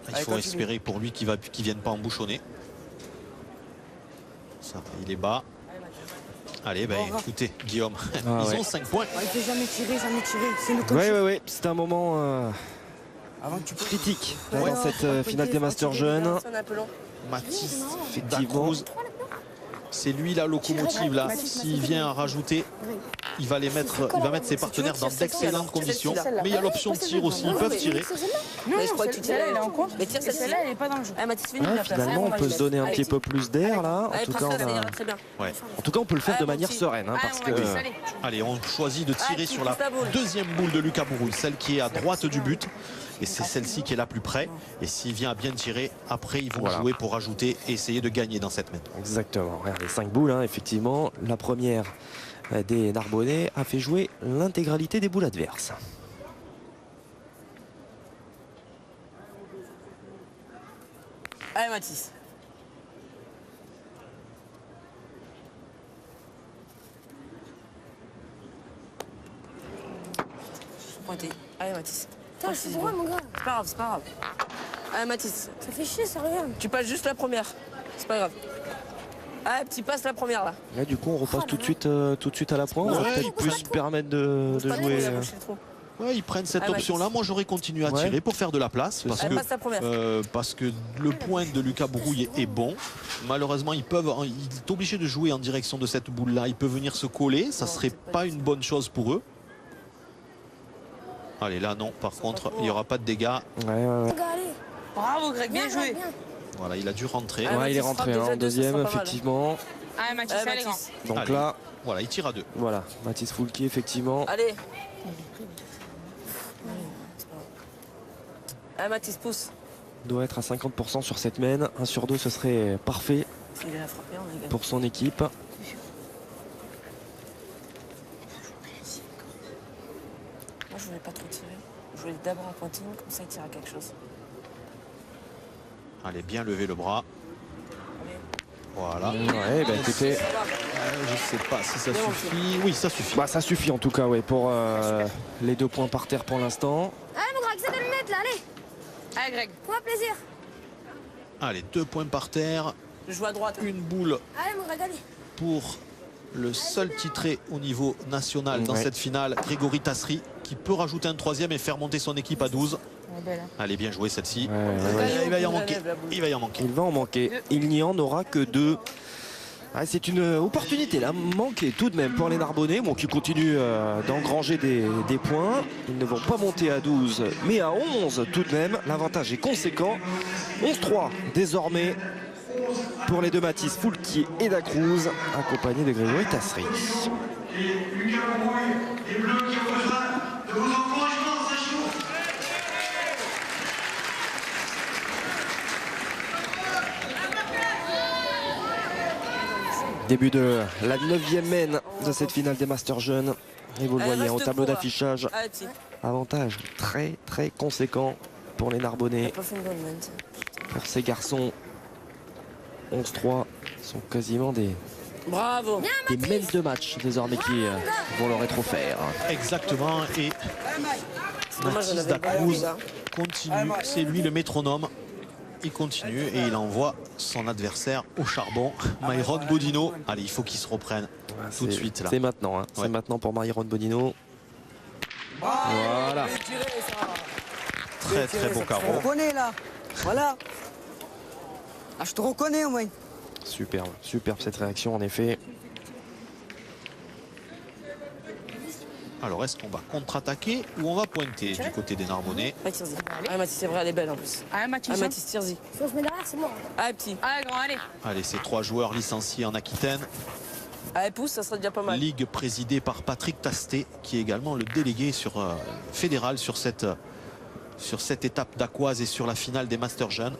Il faut espérer pour lui qu'il ne vienne pas embouchonner. Ça, il est bas. Allez, ben écoutez, Guillaume, ils ont 5 points. Il ne fait jamais tirer. C'est le coach. Oui. C'est un moment critique dans cette finale des Masters Jeunes. Mathis Effectivement. Dacruz. C'est lui la locomotive là. S'il vient à rajouter, il va mettre ses partenaires dans d'excellentes conditions. Mais il y a l'option de tir aussi, ils peuvent tirer. Non, je crois que celle-là, elle est en compte. Mais tiens, celle-là, elle est pas dans le jeu. Finalement, on peut se donner un petit peu plus d'air là. En tout cas, on peut le faire de manière sereine. Parce que... Allez, on choisit de tirer sur la deuxième boule de Lucas Bourrouille, celle qui est à droite du but. Et c'est celle-ci qui est la plus près. Et s'il vient à bien tirer, après ils vont jouer pour rajouter et essayer de gagner dans cette main. Exactement. Regardez, 5 boules, hein, effectivement. La première des Narbonnais a fait jouer l'intégralité des boules adverses. Allez, Mathis. Pointé. Allez, Mathis. Putain, c'est pour moi, mon gars. C'est pas grave, c'est pas grave. Allez, Mathis. Ça fait chier, ça regarde. Tu passes juste la première. C'est pas grave. Allez, petit passe la première là. Là, du coup, on repasse tout de suite à la pointe. On va peut-être plus se permettre de jouer. Ouais, ils prennent cette option-là. Moi, j'aurais continué à tirer pour faire de la place. Parce que le point de Lucas Bourrouille est bon. Malheureusement, il est obligé de jouer en direction de cette boule-là. Il peut venir se coller. Ça serait pas une bonne chose pour eux. Allez, là, non. Par contre, il n'y aura pas de dégâts. Bravo, Greg. Bien joué. Voilà, il a dû rentrer. Ouais, il est rentré en deuxième, effectivement. Allez, Mathis, allez, grand. Donc allez. là, voilà, il tire à 2. Voilà, Mathis Foulquier, effectivement. Allez. Allez, Mathis, pousse. Doit être à 50% sur cette main. 1 sur 2, ce serait parfait pour son équipe. Moi, je voulais pas trop tirer. Je voulais d'abord un pointing, comme ça il tire à quelque chose. Allez, bien lever le bras. Voilà. Ouais, bah écoutez, je sais pas si ça suffit. Oui, ça suffit. bah, ça suffit en tout cas, ouais, pour les 2 points par terre pour l'instant. Allez, mon gars, accélère le net, là, allez. Allez, Greg. Pour un plaisir. Allez, 2 points par terre. Je joue à droite. Une boule Allez, mon gars, allez. pour le seul titré au niveau national dans cette finale, Grégory Tasseri, qui peut rajouter un 3e et faire monter son équipe à 12. Allez, bien joué celle-ci. Il va y en manquer. Il va y en manquer. Il va en manquer. Il n'y en aura que 2. Ah, c'est une opportunité là, manquée tout de même pour les Narbonnais, bon, qui continuent d'engranger des points. Ils ne vont pas monter à 12, mais à 11 tout de même. L'avantage est conséquent. 11-3 désormais pour les 2 Mathis Foulquier et Dacruz, accompagnés de Grégory Tasseri. Et Lucas Bourrouille, les Bleus qui ont besoin de vos encouragements dans ce jour. Début de la 9e main de cette finale des Masters Jeunes. Et vous le voyez au tableau d'affichage. Avantage très très conséquent pour les Narbonnais. Pour ces garçons, 11-3 sont quasiment des mains de match désormais qui vont leur être offerts. Exactement. Et Mathis Dacruz continue. C'est lui le métronome. Il continue et il envoie son adversaire au charbon. Myron Bodino. Allez, il faut qu'il se reprenne tout de suite là. C'est maintenant, hein. C'est maintenant pour Myron Bodino. Voilà. Très très beau carreau. Je te reconnais là. Voilà. Ah, je te reconnais au moins. Superbe, superbe cette réaction en effet. Alors, est-ce qu'on va contre-attaquer ou on va pointer du côté des Narbonnais? Allez, tire-y. Allez, Mathis, c'est vrai, elle est belle en plus. Allez, Mathis. Allez, Mathis, tire-y. Si on se met derrière, c'est mort. Allez, petit. Allez, grand, allez. Allez, ces 3 joueurs licenciés en Aquitaine. Allez, pousse, ça serait déjà pas mal. Ligue présidée par Patrick Tastet, qui est également le délégué fédéral sur cette étape d'Aquoise et sur la finale des Masters Jeunes.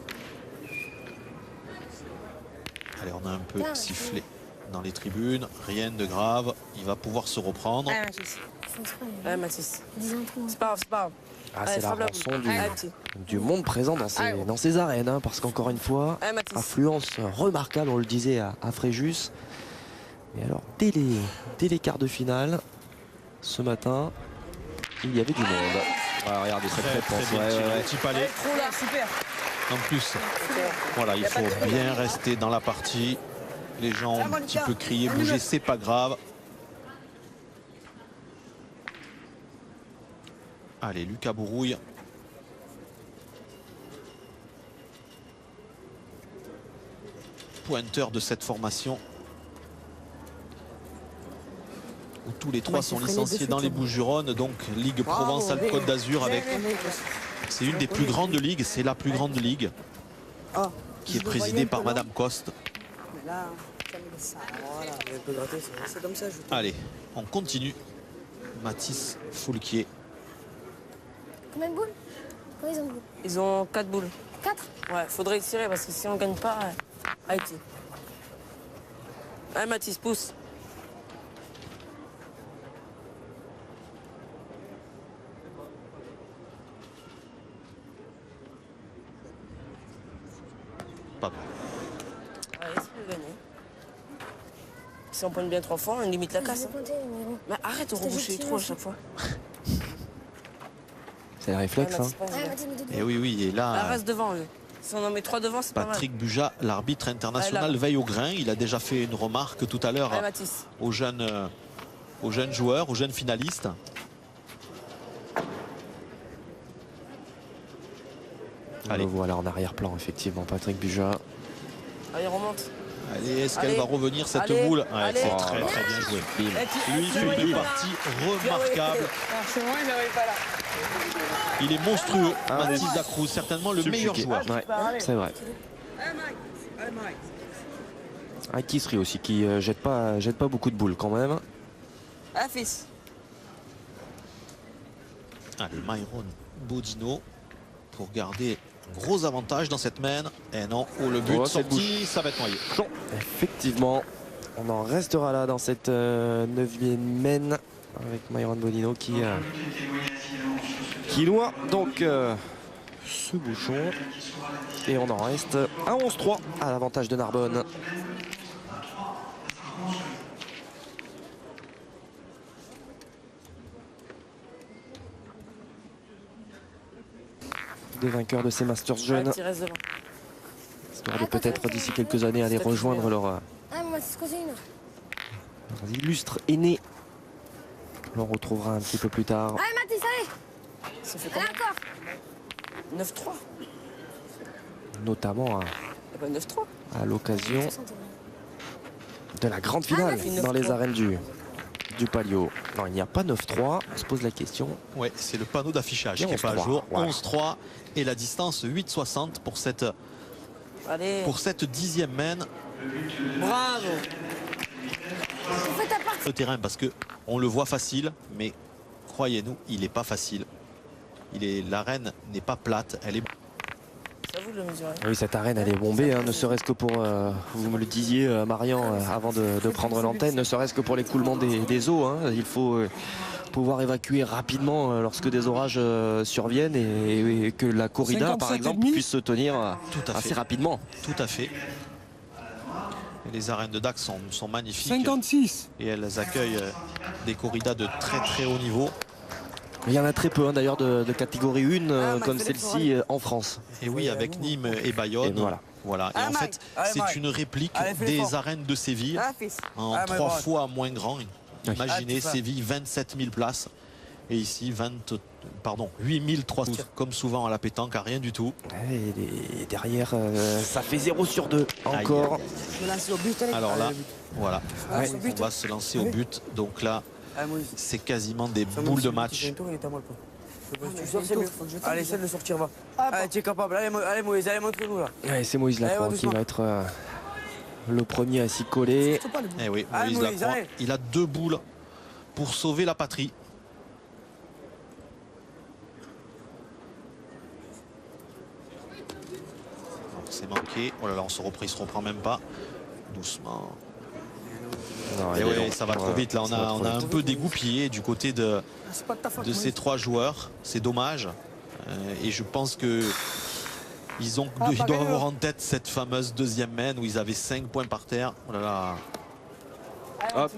Allez, on a un peu sifflé dans les tribunes. Rien de grave. Il va pouvoir se reprendre. Allez, Mathis. Allez, Mathis. C'est pas grave, c'est pas grave. Ah, c'est la rançon du monde présent dans ces arènes, hein, parce qu'encore une fois, affluence remarquable, on le disait à Fréjus. Mais alors, dès les quarts de finale, ce matin, il y avait du monde. Voilà, regardez cette réponse. Petit palais. Trop là, super. En plus, voilà, il faut bien rester dans la partie. Les gens ont un petit peu crié, bouger, c'est pas grave. Allez, Lucas Bourrouille. pointeurs de cette formation. Où tous les trois sont licenciés dans les Bouches-du-Rhône, donc Ligue Provence-Alpes-Côte d'Azur avec. C'est une des plus grandes ligues, c'est la plus grande ligue qui est présidée par Madame Coste. Allez, on continue. Mathis Foulquier. Combien de boules? Combien ils ont de boules? Ils ont 4 boules. 4? Ouais, faudrait tirer parce que si on gagne pas, Haïti. Allez Mathis, pousse. Pas mal. Allez, c'est peut gagner. Si on pointe bien 3 fois, on limite la casse. Mais arrête de reboucher trop à chaque fois. C'est le réflexe. Hein. Et oui, et là. Elle reste devant, lui. Si on en met 3 devant, c'est pas mal. Patrick Buja, l'arbitre international, veille au grain. Il a déjà fait une remarque tout à l'heure aux jeunes joueurs, aux jeunes finalistes. On le voit là en arrière-plan, effectivement, Patrick Buja. Allez, remonte. Allez, est-ce qu'elle va revenir cette boule? Ouais, c'est très bien joué. Lui fait une partie remarquable. Il est monstrueux, Mathis Dacruz, certainement le meilleur joueur. Ouais, c'est vrai. Kisri aussi, qui jette pas beaucoup de boules quand même. Ah, fils. Allez, Myron Bodino pour garder un gros avantage dans cette main. Et non, le but sorti, ça va être noyé. Non, effectivement, on en restera là dans cette 9e main avec Myron Bodino qui noie donc ce bouchon. Et on en reste à 11-3 à l'avantage de Narbonne. Deux vainqueurs de ces Masters jeunes. Histoire de peut-être d'ici quelques années aller rejoindre leurs illustres aînés. On retrouvera un petit peu plus tard. Allez Mathis, allez. Ça fait Allez encore. 9-3. Notamment Pas 9-3. à l'occasion de la grande finale dans les arènes du Palio. Non, il n'y a pas 9-3. On se pose la question. Ouais, c'est le panneau d'affichage qui n'est pas à jour. 11-3 et la distance 8,60 pour cette 10e main. Bravo. Le terrain, parce que on le voit facile, mais croyez-nous, il n'est pas facile. L'arène n'est pas plate, elle est. C'est à vous de le mesurer. Oui, cette arène elle est bombée, hein, ne serait-ce que pour, vous me le disiez Marian avant de prendre l'antenne, ne serait-ce que pour l'écoulement des eaux. Hein. Il faut pouvoir évacuer rapidement lorsque des orages surviennent et que la corrida par exemple puisse se tenir assez rapidement. Tout à fait. Et les arènes de Dax sont magnifiques. 56. Et elles accueillent des corridas de très très haut niveau. Il y en a très peu d'ailleurs de catégorie 1 comme celle-ci en France. Et oui, avec Nîmes et Bayonne. Et voilà. Et en fait, c'est une réplique des arènes de Séville en 3 fois moins grand. Imaginez Séville, 27 000 places. Et ici, 8 300, comme souvent à la pétanque, à rien du tout. Et derrière, ça fait 0 sur 2 encore. Alors là, voilà, on va se lancer au but. Donc là, c'est quasiment des boules de match. Allez, essaie de le sortir, va. Allez, tu es capable. Allez Moïse, allez, montre-nous là. C'est Moïse Lacroix qui va être le premier à s'y coller. Eh oui, Moïse Lacroix, il a 2 boules pour sauver la patrie. C'est manqué. Oh là là, il se reprend même pas. Doucement. Non, et oui, ça va trop vite. Là, on a un peu dégoupillé du côté de ces 3 joueurs. C'est dommage. Et je pense que ils doivent avoir en tête cette fameuse 2e main où ils avaient 5 points par terre. Oh là là. Hop.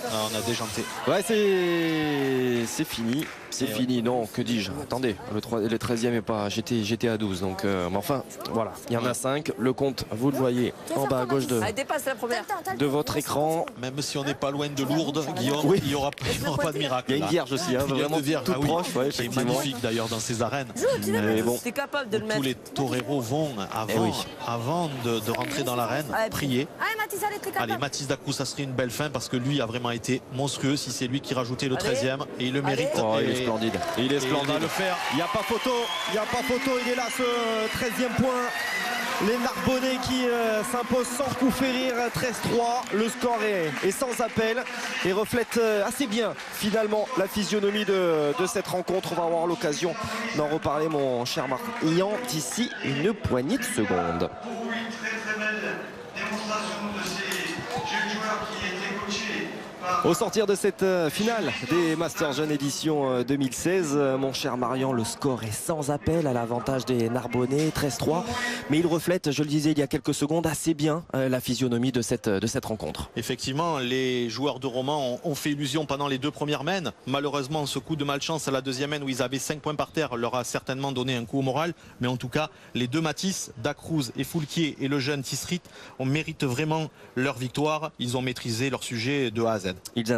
Ah, on a déjanté. Ouais, c'est fini. C'est fini, non, que dis-je? Attendez, le 13e est pas. J'étais à 12, donc mais enfin, voilà, il y en a 5. Le compte, vous le voyez en bas à gauche Elle dépasse la première. de votre écran. Même si on n'est pas loin de Lourdes, Guillaume, Oui. il n'y aura pas de miracle. Il y a une là. vierge aussi, hein, Il y a vraiment une vierge, toute ah oui, proche, ouais, qui est effectivement. magnifique d'ailleurs dans ces arènes. Mais bon, T'es capable de le Tous mettre. les toreros vont, avant de rentrer dans l'arène, prier. Allez, Mathis, allez, t'es Allez, capable. Mathis Dacrou, ça serait une belle fin parce que lui a vraiment été monstrueux. Si c'est lui qui rajoutait le 13e, et il le mérite. oh, il est Et- splendide. Il est et il va splendide. le faire. Il n'y a pas photo, il n'y a pas photo, il est là ce 13e point. Les Narbonnais qui s'imposent sans coup férir 13-3. Le score est sans appel et reflète assez bien finalement la physionomie de cette rencontre. On va avoir l'occasion d'en reparler, mon cher Marc Ian, d'ici une poignée de secondes. Pour vous, une très belle démonstration de ces jeunes joueurs qui étaient coachés par... Au sortir de cette finale des Masters Jeunes édition 2016, mon cher Marian, le score est sans appel à l'avantage des Narbonnais, 13-3. Mais il reflète, je le disais il y a quelques secondes, assez bien la physionomie de cette rencontre. Effectivement, les joueurs de Romans ont fait illusion pendant les 2 premières mains. Malheureusement, ce coup de malchance à la 2e main où ils avaient 5 points par terre leur a certainement donné un coup au moral. Mais en tout cas, les 2 Mathis, Dacruz et Foulquier et le jeune Tisrit, on mérite vraiment leur victoire. Ils ont maîtrisé leur sujet de A à Z. Ils